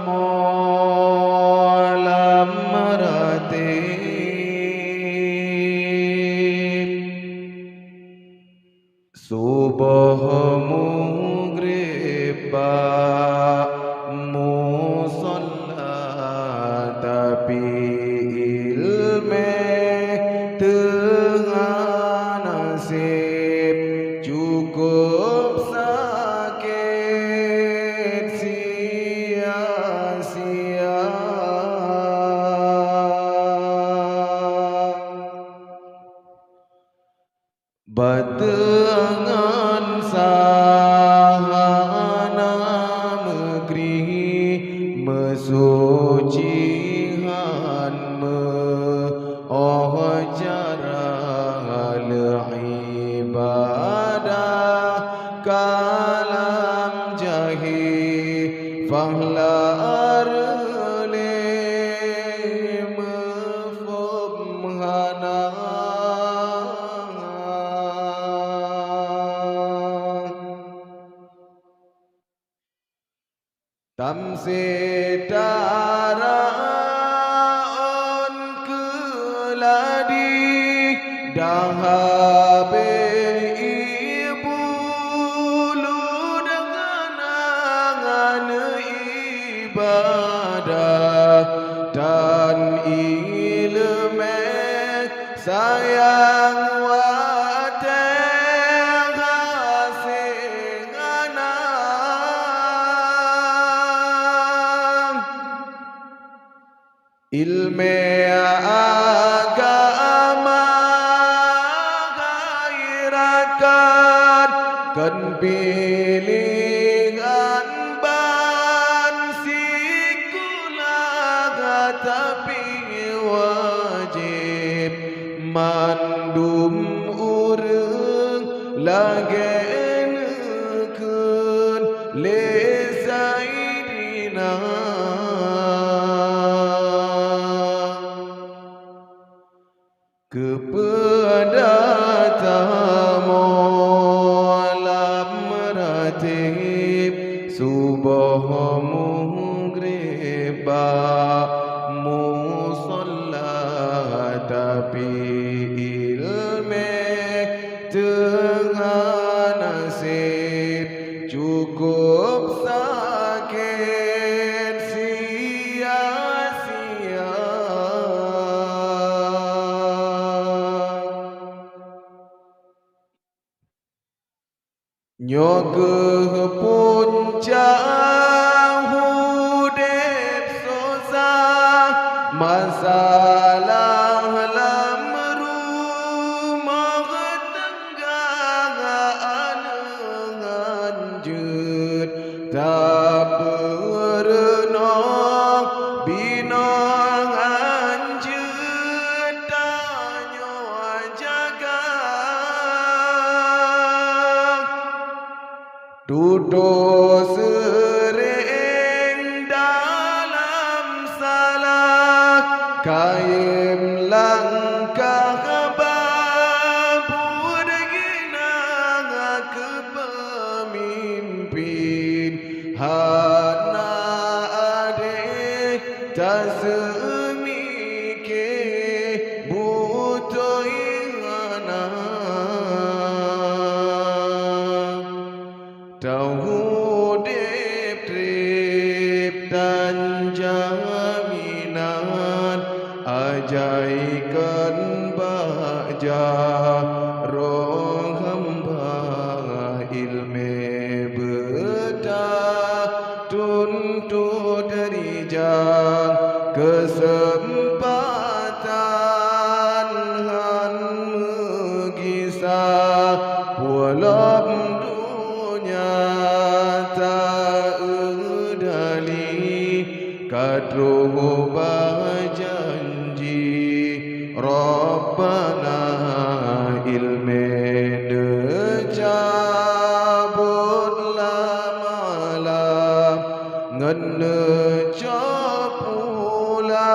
molam ratib subuh maghrib musolla tapi ilme tengah nasib cukup sakit sia-sia batengan sahana negeri mesucihan cara ibadah kalam jahil fahlar tamsidara on keladi dahabe ibu dengan angan ibadah dan ilmu sayang ilme agama gairakan kan pilihan ban sikulaga tapi wajib mandum urang lagen kun lesaidina kepada tamu alam ratib subuh maghrib musolla tapi ilmu tengah nasib cukup sakit sia-sia nyoge puncak hudep susah masalah lam rumah tanggaan anjut tak berenang binang anjut tanyo jaga duduk sering dalam salat kaim langkah babur ginang kepemimpin hana adik tak semikir butuh tahu trip dan jaminan ajaikan baja roh hamba ilmu bedah tuntut rijal kesempatan han mengisah walau kadruh berjanji Rabbana ilme decabut lama-lam ngene capula